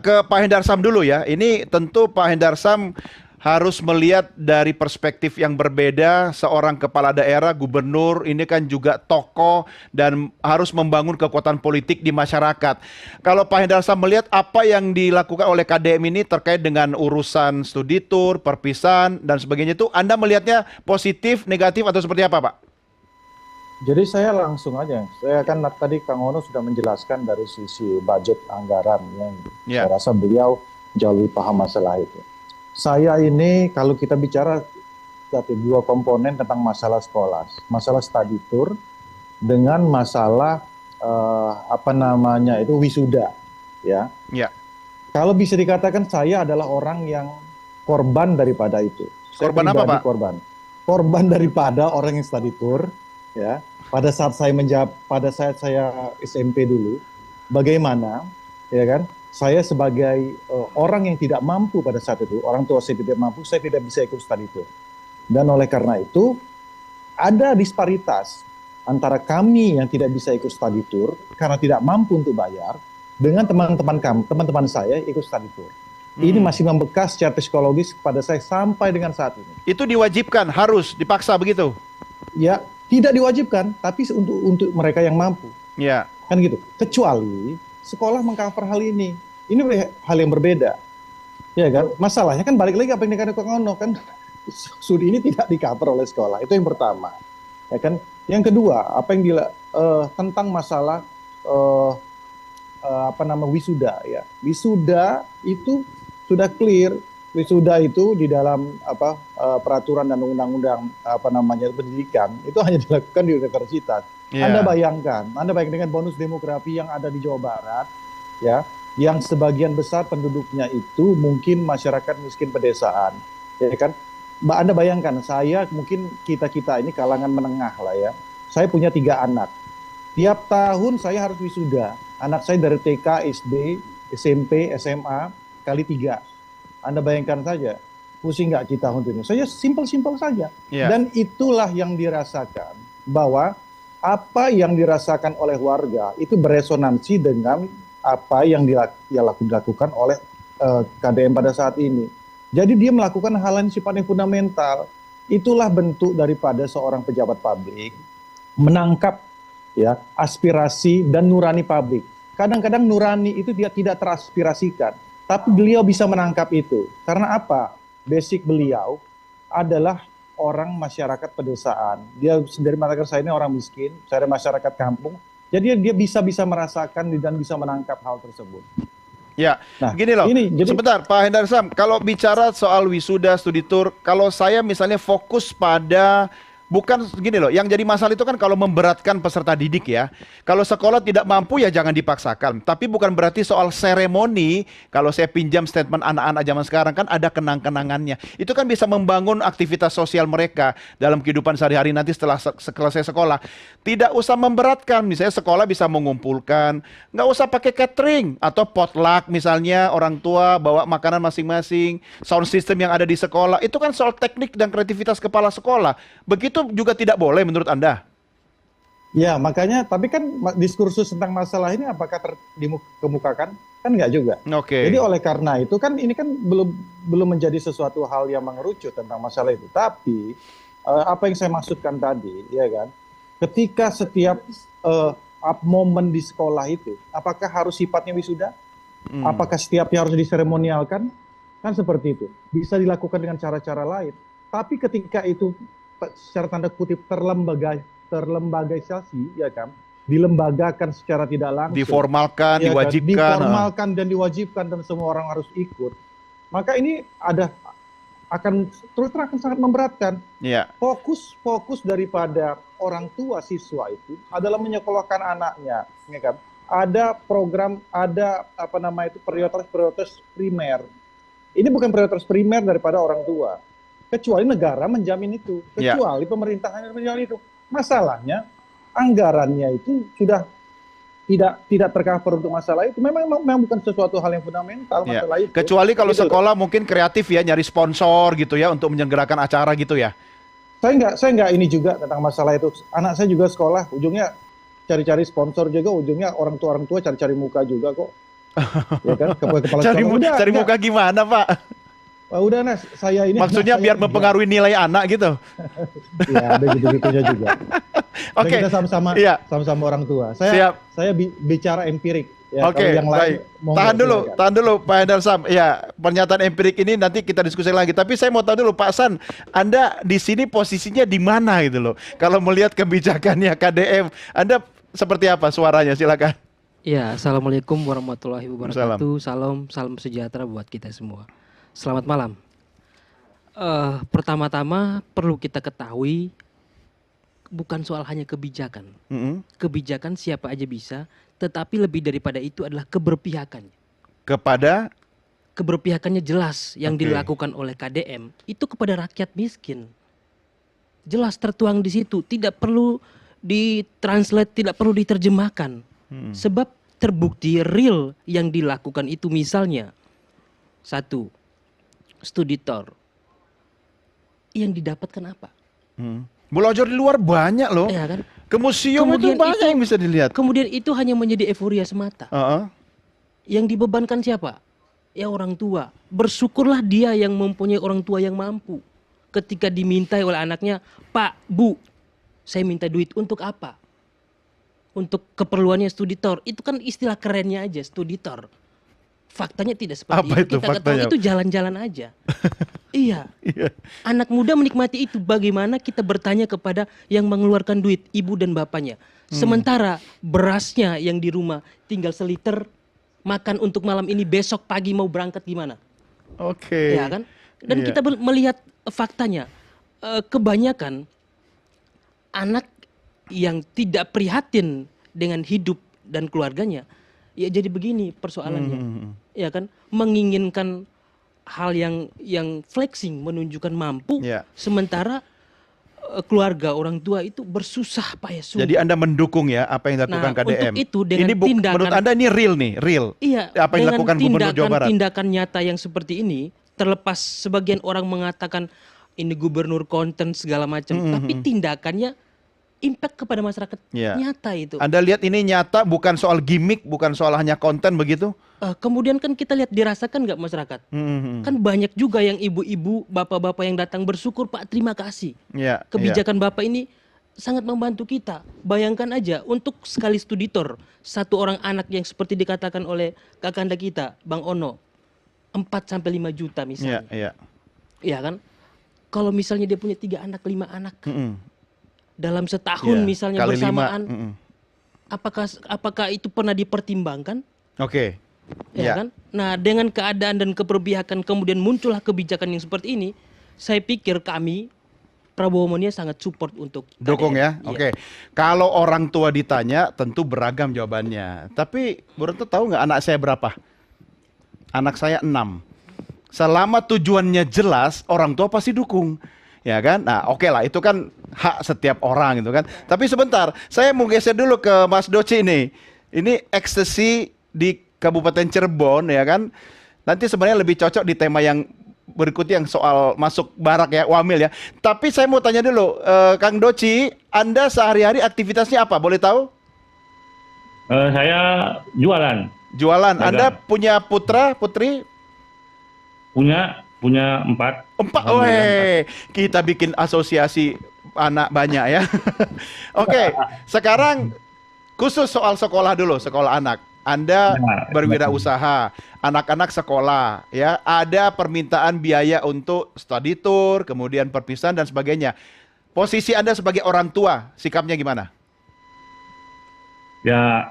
ke Pak Hendarsam dulu ya. Ini tentu Pak Hendarsam harus melihat dari perspektif yang berbeda. Seorang kepala daerah, gubernur, ini kan juga tokoh dan harus membangun kekuatan politik di masyarakat. Kalau Pak Hendarsam melihat apa yang dilakukan oleh KDM ini terkait dengan urusan studi tour, perpisahan dan sebagainya itu, Anda melihatnya positif, negatif atau seperti apa, Pak? Jadi saya langsung aja, saya kan tadi Kang Ono sudah menjelaskan dari sisi budget anggaran yang Ya, saya rasa beliau jauh lebih paham masalah itu. Saya ini kalau kita bicara tapi dua komponen tentang masalah sekolah, masalah study tour dengan masalah apa namanya itu wisuda, ya. ya. Kalau bisa dikatakan saya adalah orang yang korban daripada itu. Saya Korban apa, pribadi Pak? korban daripada orang yang study tour, ya. Pada saat saya menjawab, pada saat saya SMP dulu, bagaimana, ya kan? Saya sebagai orang yang tidak mampu pada saat itu, orang tua saya tidak mampu, saya tidak bisa ikut study tour. Dan oleh karena itu, ada disparitas antara kami yang tidak bisa ikut study tour karena tidak mampu untuk bayar, dengan teman-teman kami, teman-teman saya ikut study tour. Ini masih membekas secara psikologis kepada saya sampai dengan saat ini. Itu diwajibkan, harus dipaksa begitu. Ya, tidak diwajibkan, tapi untuk mereka yang mampu. Ya. Kan gitu. Kecuali sekolah mengcover hal ini. Ini hal yang berbeda. Ya kan? Masalahnya kan balik lagi apa yang dikatakan Kang Ono kan studi ini tidak di-cover oleh sekolah. Itu yang pertama. Ya kan? Yang kedua, apa yang tentang masalah apa nama wisuda ya. Wisuda itu sudah clear. Wisuda itu di dalam peraturan dan undang-undang apa namanya pendidikan itu hanya dilakukan di universitas. Yeah. Anda bayangkan dengan bonus demografi yang ada di Jawa Barat, ya, yang sebagian besar penduduknya itu mungkin masyarakat miskin pedesaan, ya kan? Anda bayangkan, saya mungkin kita ini kalangan menengah lah ya. Saya punya 3 anak. Tiap tahun saya harus wisuda. Anak saya dari TK, SD, SMP, SMA kali 3. Anda bayangkan saja, pusing nggak kita untuk ini? Saya simpel-simpel saja. Yeah. Dan itulah yang dirasakan bahwa apa yang dirasakan oleh warga itu beresonansi dengan apa yang dilakukan oleh KDM pada saat ini. Jadi dia melakukan hal yang sifatnya fundamental. Itulah bentuk daripada seorang pejabat publik menangkap ya aspirasi dan nurani publik. Kadang-kadang nurani itu dia tidak teraspirasikan, tapi beliau bisa menangkap itu. Karena apa? Basic beliau adalah orang masyarakat pedesaan. Dia sendiri mengatakan saya ini orang miskin, saya dari masyarakat kampung. Jadi dia bisa merasakan dan bisa menangkap hal tersebut. Ya, nah, gini loh. Jadi, sebentar, Pak Hendarsam. Kalau bicara soal wisuda, studi tour, kalau saya misalnya fokus pada bukan gini loh, yang jadi masalah itu kan kalau memberatkan peserta didik ya. Kalau sekolah tidak mampu ya jangan dipaksakan. Tapi bukan berarti soal seremoni, kalau saya pinjam statement anak-anak zaman sekarang kan ada kenang-kenangannya. Itu kan bisa membangun aktivitas sosial mereka dalam kehidupan sehari-hari nanti setelah selesai sekolah. Tidak usah memberatkan, misalnya sekolah bisa mengumpulkan, nggak usah pakai catering atau potluck misalnya orang tua bawa makanan masing-masing, sound system yang ada di sekolah. Itu kan soal teknik dan kreativitas kepala sekolah. Begitu juga tidak boleh menurut Anda? Ya, makanya, tapi kan diskursus tentang masalah ini apakah dikemukakan? Kan enggak juga. Oke. Jadi oleh karena itu kan ini kan belum menjadi sesuatu hal yang mengerucut tentang masalah itu. Tapi apa yang saya maksudkan tadi, ya kan, ketika setiap momen di sekolah itu, apakah harus sifatnya wisuda? Apakah setiapnya harus diseremonialkan? Kan seperti itu. Bisa dilakukan dengan cara-cara lain. Tapi ketika itu secara tanda kutip terlembagaisasi, ya kan, dilembagakan secara tidak langsung, diformalkan, ya diwajibkan, kan? Diformalkan dan diwajibkan dan semua orang harus ikut, maka ini akan terus terang akan sangat memberatkan. Yeah. Fokus daripada orang tua siswa itu adalah menyekolahkan anaknya, ya kan? Ada program, ada apa nama itu prioritas primer. Ini bukan prioritas primer daripada orang tua. Kecuali negara menjamin itu, kecuali pemerintahan menjamin itu. Masalahnya anggarannya itu sudah tidak tercover untuk masalah itu. Memang bukan sesuatu hal yang fundamental masalah itu. Kecuali kalau gitu. Sekolah mungkin kreatif ya, nyari sponsor gitu ya untuk menyelenggarakan acara gitu ya. Saya nggak ini juga tentang masalah itu. Anak saya juga sekolah, ujungnya cari-cari sponsor juga, ujungnya orang tua cari-cari muka juga kok. Ya kan, kepala Cari, sekolah udah cari enggak. muka gimana, Pak? Udah Nas, saya ini anak Maksudnya saya biar enggak. mempengaruhi nilai anak gitu. Ya ada gitu-gitunya juga. Dan Oke, kita sama-sama iya, sama-sama orang tua. siap. Saya bicara empirik. Ya, kalau Oke, yang lain baik. monggo silakan. Tahan dulu Pak Hendar Sam. Ya, pernyataan empirik ini nanti kita diskusi lagi. Tapi saya mau tahu dulu Pak San, Anda di sini posisinya di mana gitu loh. Kalau melihat kebijakannya KDM, Anda seperti apa suaranya? Silakan. Ya, assalamualaikum warahmatullahi Salam. wabarakatuh. Salam sejahtera buat kita semua. Selamat malam. Pertama-tama perlu kita ketahui bukan soal hanya kebijakan. Mm-mm. Kebijakan siapa aja bisa, tetapi lebih daripada itu adalah keberpihakannya. Kepada Keberpihakannya jelas yang Oke. dilakukan oleh KDM itu kepada rakyat miskin. Jelas tertuang di situ, tidak perlu ditranslate, tidak perlu diterjemahkan. Sebab terbukti real yang dilakukan itu misalnya satu, studi tour. Yang didapatkan apa? belajar di luar banyak loh. Ya kan? Ke museum itu Kemudian banyak itu- yang bisa dilihat. Kemudian itu hanya menjadi euforia semata. Heeh. Yang dibebankan siapa? Ya orang tua. Bersyukurlah dia yang mempunyai orang tua yang mampu. Ketika dimintai oleh anaknya, Pak, Bu, saya minta duit untuk apa? Untuk keperluannya studi tour. Itu kan istilah kerennya aja, studi tour. Faktanya tidak seperti Apa itu itu. Kita ketahui faktanya? itu jalan-jalan aja. Iya. Iya. Anak muda menikmati itu. Bagaimana kita bertanya kepada yang mengeluarkan duit, ibu dan bapaknya. Sementara berasnya yang di rumah tinggal seliter, makan untuk malam ini, besok pagi mau berangkat gimana? Oke. Ya kan? Dan Iya. kita melihat faktanya. Kebanyakan anak yang tidak prihatin dengan hidup dan keluarganya, ya jadi begini persoalannya. Ya kan? Menginginkan hal yang flexing, menunjukkan mampu, Ya. sementara keluarga orang tua itu bersusah payah sungguh. Jadi Anda mendukung ya apa yang dilakukan Nah, KDM. untuk itu dengan ini tindakan- menurut Anda ini real nih, real. Iya, Apa yang dilakukan Gubernur Jawa Barat? tindakan nyata yang seperti ini, terlepas sebagian orang mengatakan ini gubernur konten segala macam, tapi tindakannya impact kepada masyarakat Iya. nyata itu. Anda lihat ini nyata, bukan soal gimmick, bukan soal hanya konten begitu? Kemudian kan kita lihat dirasakan nggak masyarakat? Kan banyak juga yang ibu-ibu, bapak-bapak yang datang bersyukur, Pak, terima kasih. Ya, Kebijakan Bapak ini sangat membantu kita. Bayangkan aja untuk sekali studi tour, satu orang anak yang seperti dikatakan oleh kakanda kita, Bang Ono, 4-5 juta ya, misalnya. ya. Iya kan? Kalau misalnya dia punya 3 anak, 5 anak, Mm-mm. dalam setahun Ya, misalnya kali bersamaan, 5. Mm-mm. apakah itu pernah dipertimbangkan? Oke. Ya kan? Nah, dengan keadaan dan keberpihakan kemudian muncullah kebijakan yang seperti ini, saya pikir kami Prabowo Mania sangat support untuk Dukung KDM. ya, Iya. oke. Kalau orang tua ditanya, tentu beragam jawabannya. Tapi Bu Retno tahu nggak anak saya berapa? Anak saya 6. Selama tujuannya jelas, orang tua pasti dukung. Ya kan? Nah, oke lah, itu kan hak setiap orang gitu kan. Tapi sebentar, saya mau geser dulu ke Mas Doci nih. Ini ekstasi di Kabupaten Cirebon ya kan. Nanti sebenarnya lebih cocok di tema yang berikutnya yang soal masuk barak ya, wamil ya. Tapi saya mau tanya dulu, Kang Doci, Anda sehari-hari aktivitasnya apa? Boleh tahu? Saya jualan, Jualan. Dagang. Anda punya putra, putri? punya 4. 4. Alhamdulillah, Weh, kita bikin asosiasi anak banyak ya. Oke, sekarang khusus soal sekolah dulu, sekolah anak. Anda Ya, berwirausaha, anak-anak sekolah, ya. Ada permintaan biaya untuk study tour, kemudian perpisahan dan sebagainya. Posisi Anda sebagai orang tua, sikapnya gimana? Ya,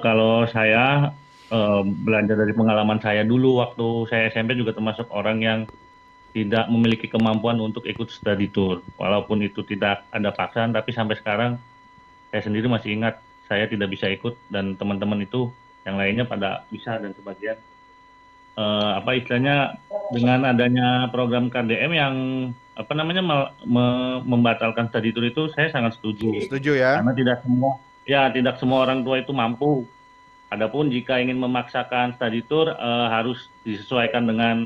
kalau saya belajar dari pengalaman saya dulu waktu saya SMP juga termasuk orang yang tidak memiliki kemampuan untuk ikut study tour. Walaupun itu tidak ada paksaan, tapi sampai sekarang saya sendiri masih ingat saya tidak bisa ikut dan teman-teman itu yang lainnya pada bisa dan sebagian apa istilahnya dengan adanya program KDM yang apa namanya membatalkan study tour itu saya sangat setuju. Setuju ya? Karena tidak semua orang tua itu mampu. Adapun jika ingin memaksakan study tour harus disesuaikan dengan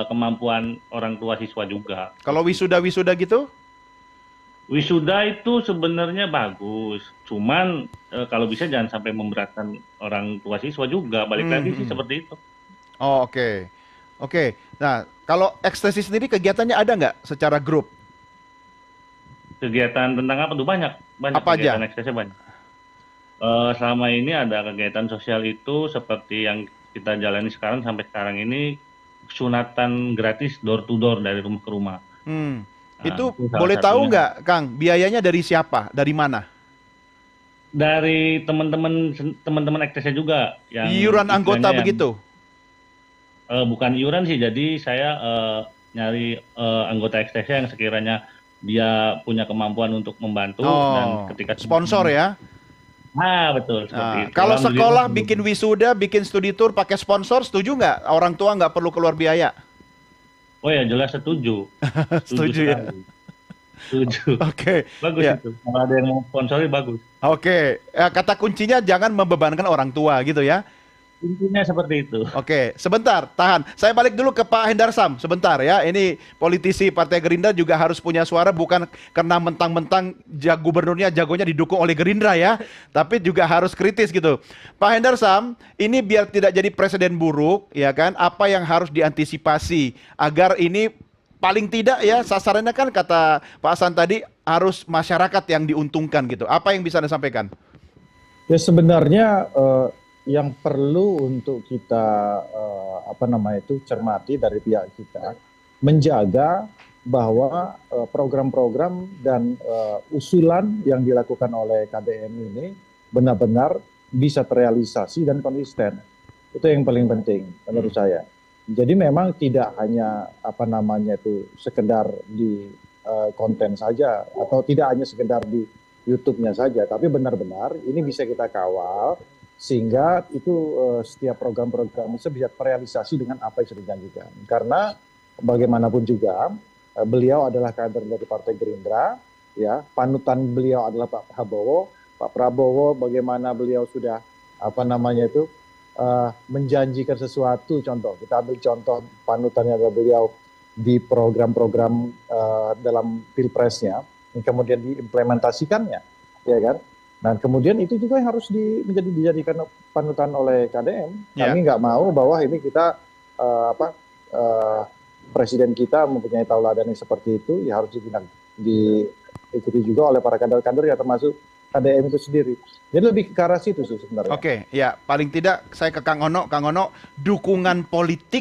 kemampuan orang tua siswa juga. Kalau wisuda-wisuda gitu? Wisuda itu sebenarnya bagus, cuman kalau bisa jangan sampai memberatkan orang tua siswa juga. Balik lagi sih seperti itu. Oh, oke. Oke. Nah, kalau ekstasi sendiri kegiatannya ada nggak secara grup? Kegiatan tentang apa tuh? Banyak Apa aja? kegiatan ekstra banyak. Selama ini ada kegiatan sosial itu seperti yang kita jalani sekarang sampai sekarang ini, sunatan gratis door to door dari rumah ke rumah. Hmm. Nah, Itu itu salah boleh tahu satunya. nggak, Kang? Biayanya dari siapa? Dari mana? Dari teman-teman ekstra juga yang Iuran anggota istilahnya yang begitu? bukan iuran sih. Jadi saya nyari anggota ekstra yang sekiranya dia punya kemampuan untuk membantu dan Oh, ketika sponsor ya? betul seperti Nah, itu. kalau Alhamdulillah. sekolah bikin wisuda, bikin studi tour pakai sponsor, setuju nggak? Orang tua nggak perlu keluar biaya? Oh ya, jelas setuju. Setuju ya? Sekali. Setuju. Oke, Bagus ya. itu. Kalau ada yang mau sponsori bagus. Oke. Kata kuncinya jangan membebankan orang tua gitu ya? Intinya seperti itu. Oke, sebentar, tahan. Saya balik dulu ke Pak Hendar Sam, sebentar ya. Ini politisi Partai Gerindra juga harus punya suara, bukan karena mentang-mentang gubernurnya jagonya didukung oleh Gerindra ya, tapi juga harus kritis gitu. Pak Hendar Sam, ini biar tidak jadi presiden buruk, ya kan? Apa yang harus diantisipasi agar ini paling tidak ya sasarannya kan kata Pak Hasan tadi harus masyarakat yang diuntungkan gitu. Apa yang bisa Anda sampaikan? Ya sebenarnya yang perlu untuk kita cermati dari pihak kita menjaga bahwa program-program dan usulan yang dilakukan oleh KDM ini benar-benar bisa terrealisasi dan konsisten. Itu yang paling penting menurut saya. Jadi memang tidak hanya sekedar di konten saja atau tidak hanya sekedar di YouTube-nya saja, tapi benar-benar ini bisa kita kawal sehingga itu setiap program-program itu bisa terrealisasi dengan apa yang sudah dijanjikan. Karena bagaimanapun juga beliau adalah kader dari Partai Gerindra, ya, panutan beliau adalah Pak Prabowo. Pak Prabowo bagaimana beliau sudah menjanjikan sesuatu, contoh kita ambil contoh panutannya adalah beliau di program-program dalam pilpresnya, kemudian diimplementasikannya, ya kan? Nah kemudian itu juga yang harus dijadikan panutan oleh KDM. Kami nggak mau bahwa ini kita presiden kita mempunyai tauladan yang seperti itu, ya harus diikuti juga oleh para kader-kader ya termasuk KDM itu sendiri. Jadi lebih ke arah situ sih sebenarnya. Oke, ya paling tidak saya ke Kang Ono, dukungan politik